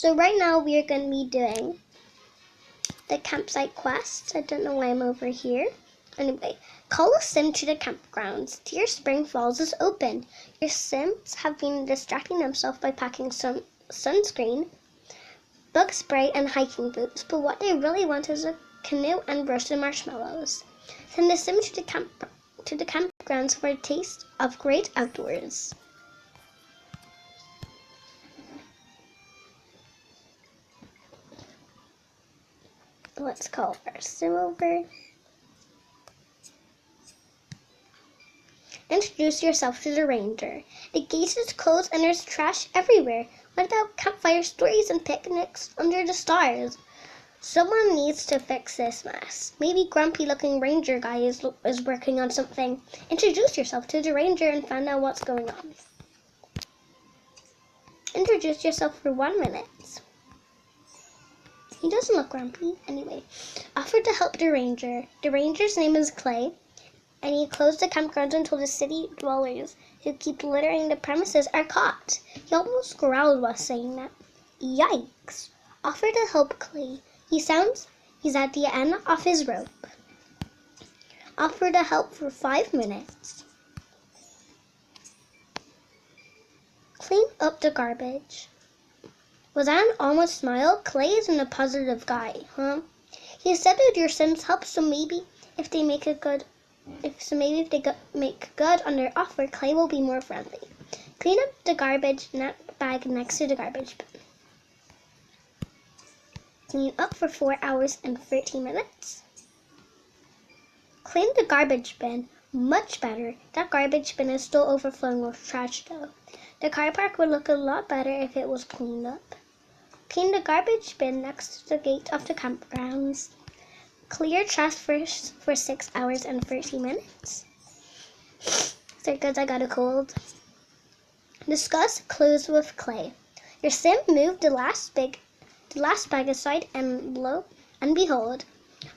So right now we are going to be doing the campsite quest. I don't know why I'm over here. Anyway, call a sim to the campgrounds. Deer Spring Falls is open. Your sims have been distracting themselves by packing some sunscreen, bug spray, and hiking boots, but what they really want is a canoe and roasted marshmallows. Send the sim to the campgrounds for a taste of great outdoors. Let's call our sim over. Introduce yourself to the ranger. The gate is closed and there's trash everywhere. What about campfire stories and picnics under the stars? Someone needs to fix this mess. Maybe grumpy-looking ranger guy is working on something. Introduce yourself to the ranger and find out what's going on. Introduce yourself for 1 minute. He doesn't look grumpy. Anyway, offer to help the ranger. The ranger's name is Clay, and he closed the campgrounds until the city dwellers who keep littering the premises are caught. He almost growled while saying that. Yikes. Offer to help Clay. He's at the end of his rope. Offer to help for 5 minutes. Clean up the garbage. Was that an almost smile? Clay isn't a positive guy, huh? He said that your sims help, so maybe if they make good on their offer, Clay will be more friendly. Clean up the garbage bag next to the garbage bin. Clean up for 4 hours and 30 minutes. Clean the garbage bin. Much better. That garbage bin is still overflowing with trash though. The car park would look a lot better if it was cleaned up. Clean the garbage bin next to the gate of the campgrounds. Clear trash for 6 hours and 30 minutes. So good, I got a cold. Discuss clues with Clay. Your sim moved the last bag aside and lo and behold,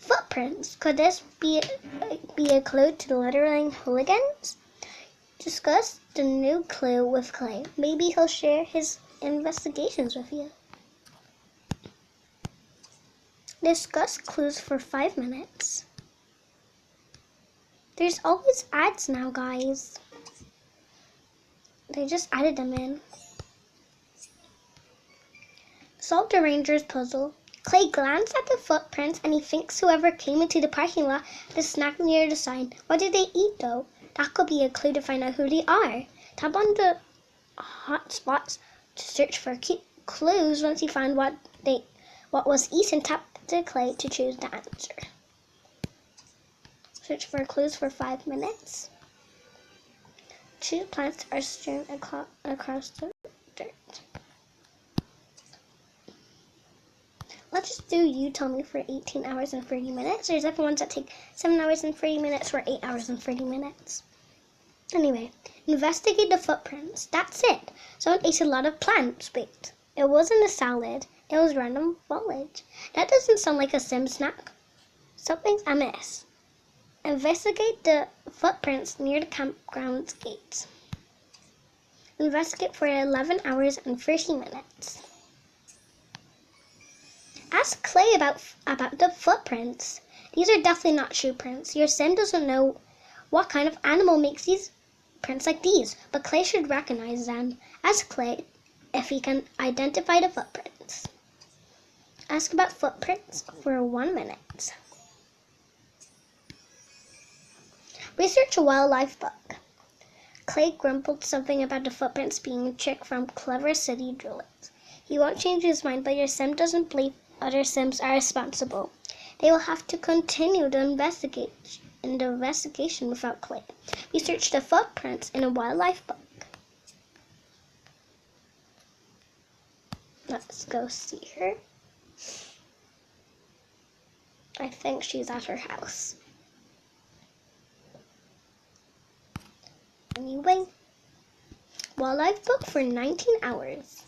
footprints. Could this be a clue to the littering hooligans? Discuss the new clue with Clay. Maybe he'll share his investigations with you. Discuss clues for 5 minutes. There's always ads now, guys. They just added them in. Solve the ranger's puzzle. Clay glanced at the footprints and he thinks whoever came into the parking lot had a snack near the sign. What did they eat though? That could be a clue to find out who they are. Tap on the hot spots to search for clues. Once you find what was eaten, tap the Clay to choose the answer. Search for clues for 5 minutes. 2 plants are strewn across the dirt. Let's just do you tell me for 18 hours and 30 minutes. There's other ones that take 7 hours and 30 minutes or 8 hours and 30 minutes. Anyway, investigate the footprints. That's it. Someone ate a lot of plants. Wait, it wasn't a salad. It was random foliage. That doesn't sound like a sim snack. Something's amiss. Investigate the footprints near the campground's gates. Investigate for 11 hours and 30 minutes. Ask Clay about the footprints. These are definitely not shoe prints. Your sim doesn't know what kind of animal makes these prints like these, but Clay should recognize them. Ask Clay if he can identify the footprints. Ask about footprints for 1 minute. Research a wildlife book. Clay grumbled something about the footprints being a trick from clever city drillers. He won't change his mind, but your sim doesn't believe other sims are responsible. They will have to continue the investigation without Clay. Research the footprints in a wildlife book. Let's go see her. I think she's at her house. Anyway, wildlife book for 19 hours.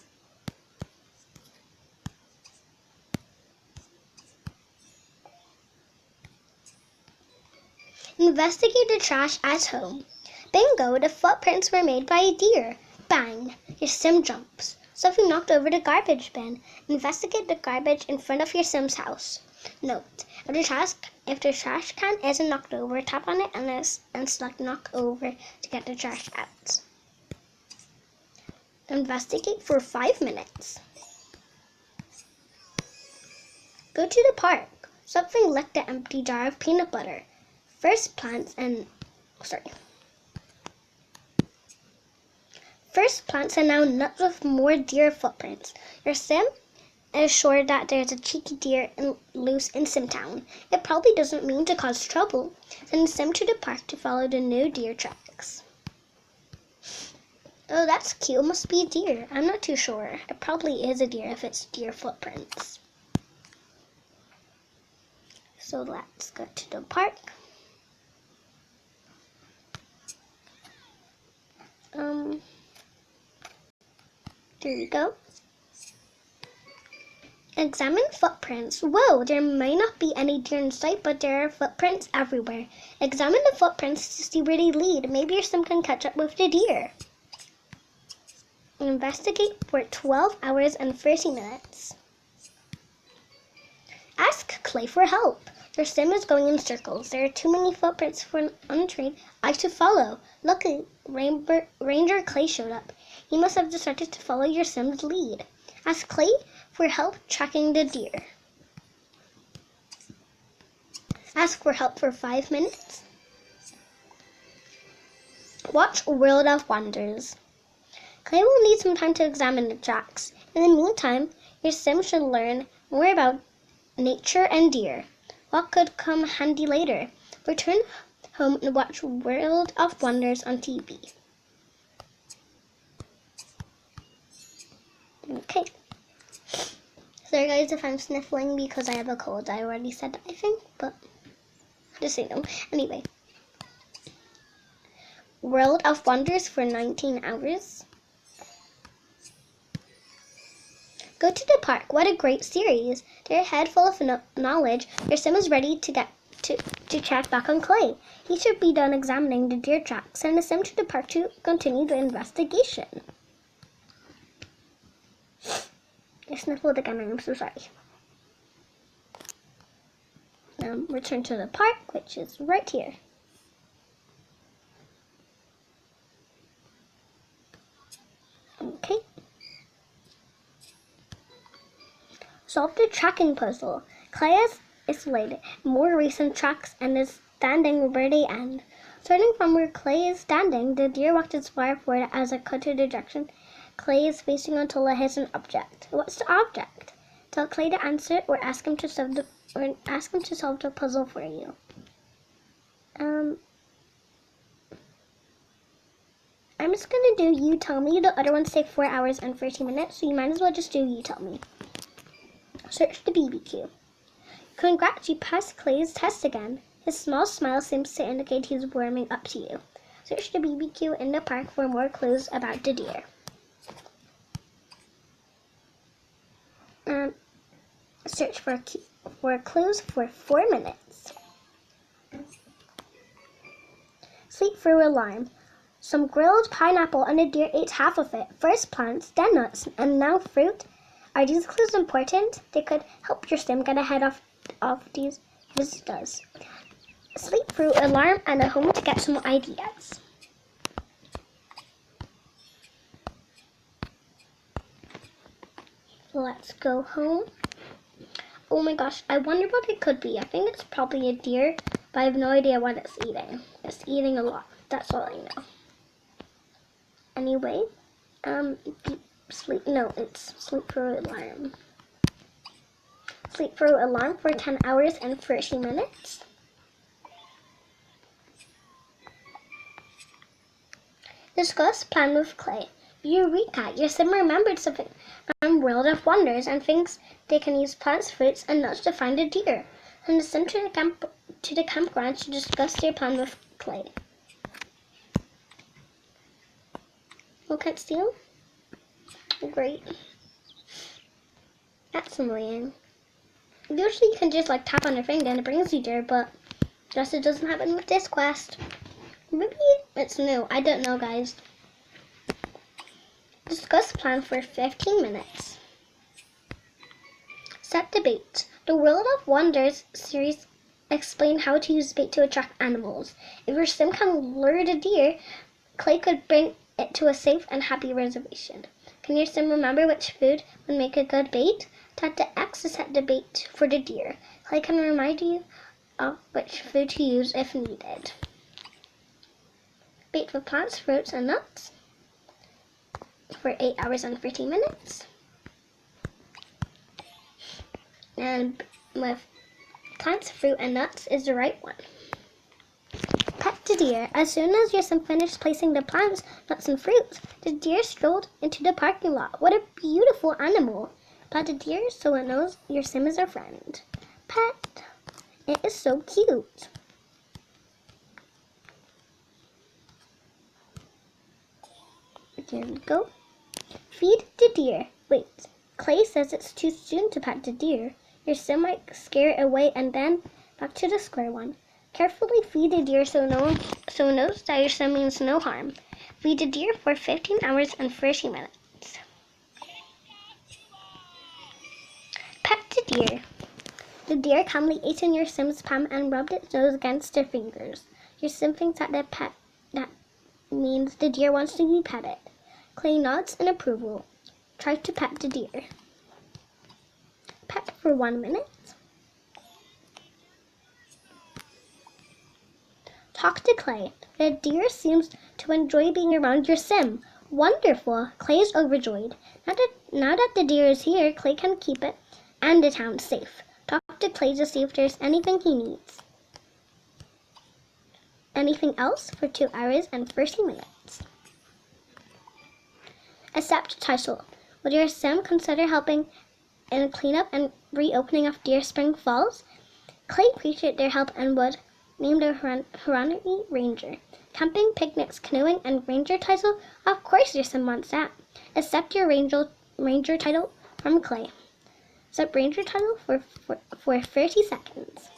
Investigate the trash at home. Bingo, the footprints were made by a deer. Bang, your sim jumps. Sophie knocked over the garbage bin. Investigate the garbage in front of your Sim's house. Note: if the trash can isn't knocked over, tap on it and select knock over to get the trash out. Investigate for 5 minutes. Go to the park. Sophie licked the empty jar of peanut butter. First plants and now nuts with more deer footprints. Your Sim is sure that there's a cheeky deer loose in Simtown. It probably doesn't mean to cause trouble. Send Sim to the park to follow the new deer tracks. Oh, that's cute. It must be a deer. I'm not too sure. It probably is a deer if it's deer footprints. So let's go to the park. There we go. Examine footprints. Whoa, there may not be any deer in sight, but there are footprints everywhere. Examine the footprints to see where they lead. Maybe your Sim can catch up with the deer. Investigate for 12 hours and 30 minutes. Ask Clay for help. Your Sim is going in circles. There are too many footprints for an untrained eye to follow. Luckily, Ranger Clay showed up. He must have decided to follow your Sim's lead. Ask Clay for help tracking the deer. Ask for help for 5 minutes. Watch World of Wonders. Clay will need some time to examine the tracks. In the meantime, your Sim should learn more about nature and deer. What could come handy later? Return home and watch World of Wonders on TV. Okay. Sorry guys if I'm sniffling because I have a cold. I already said that, I think, but just so you know. Anyway. World of Wonders for 19 hours. Go to the park. What a great series. They're a head full of knowledge. Your Sim is ready to get to check back on Clay. He should be done examining the deer tracks. Send the Sim to the park to continue the investigation. I sniffled again, I'm so sorry. Return to the park, which is right here. Okay. Solve the tracking puzzle. Clay has isolated more recent tracks and is standing where they end. Starting from where Clay is standing, the deer walked as far forward as it could to the direction Clay is facing until it hits an object. What's the object? Tell Clay to answer or ask him to solve the puzzle for you. I'm just gonna do you tell me. The other ones take 4 hours and 30 minutes, so you might as well just do you tell me. Search the BBQ. Congrats, you passed Clay's test again. His small smile seems to indicate he's warming up to you. Search the BBQ in the park for more clues about the deer. Search for clues for 4 minutes. Sleep through alarm. Some grilled pineapple and a deer ate half of it. First plants, then nuts, and now fruit. Are these clues important? They could help your Sim get ahead of these visitors. Sleep through alarm and a home to get some ideas. Let's go home. Oh my gosh, I wonder what it could be. I think it's probably a deer, but I have no idea what it's eating. It's eating a lot. That's all I know. Anyway, it's sleep through alarm. Sleep through alarm for 10 hours and 30 minutes. Discuss plan with Clay. Eureka! Your Sim remembered something from World of Wonders and thinks they can use plants, fruits, and nuts to find a deer. Send the Sim to the campground to discuss their plan with Clay. Look at steal. Great. That's annoying. Usually you can just like tap on your finger and it brings you there, but just it doesn't happen with this quest. Maybe it's new. I don't know, guys. Discuss plan for 15 minutes. Set the bait. The World of Wonders series explain how to use bait to attract animals. If your sim can lure the deer, Clay could bring it to a safe and happy reservation. Can your sim remember which food would make a good bait? Tap the X to set the bait for the deer. Clay can remind you of which food to use if needed. Bait for plants, fruits, and nuts for 8 hours and 15 minutes. And with plants, fruit, and nuts is the right one. Pet the deer. As soon as your sim finished placing the plants, nuts, and fruits, the deer strolled into the parking lot. What a beautiful animal. Pet the deer so it knows your sim is a friend. Pet. It is so cute. There we go. Feed the deer. Wait, Clay says it's too soon to pet the deer. Your sim might scare it away and then back to the square one. Carefully feed the deer so it knows that your sim means no harm. Feed the deer for 15 hours and 30 minutes. Pet the deer. The deer calmly ate in your sim's palm and rubbed its nose against their fingers. Your sim thinks that means the deer wants to be petted. Clay nods in approval. Try to pet the deer. Pet for 1 minute. Talk to Clay. The deer seems to enjoy being around your sim. Wonderful! Clay is overjoyed. Now that the deer is here, Clay can keep it and the town safe. Talk to Clay to see if there's anything he needs. Anything else for 2 hours and 30 minutes. Accept title. Would your sim consider helping in the cleanup and reopening of Deer Spring Falls? Clay appreciated their help and would name the Huronnery Ranger. Camping, picnics, canoeing, and ranger title? Of course your sim wants that. Accept your ranger title from Clay. Accept ranger title for 30 seconds.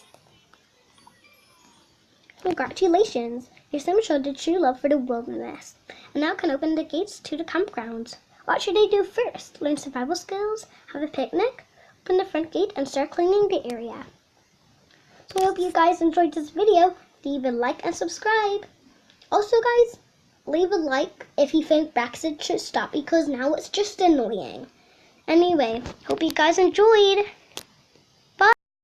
Congratulations! Your sim showed the true love for the wilderness and now can open the gates to the campgrounds. What should they do first? Learn survival skills, have a picnic, open the front gate, and start cleaning the area. So I hope you guys enjoyed this video. Leave a like and subscribe. Also guys, leave a like if you think Brexit should stop because now it's just annoying. Anyway, hope you guys enjoyed.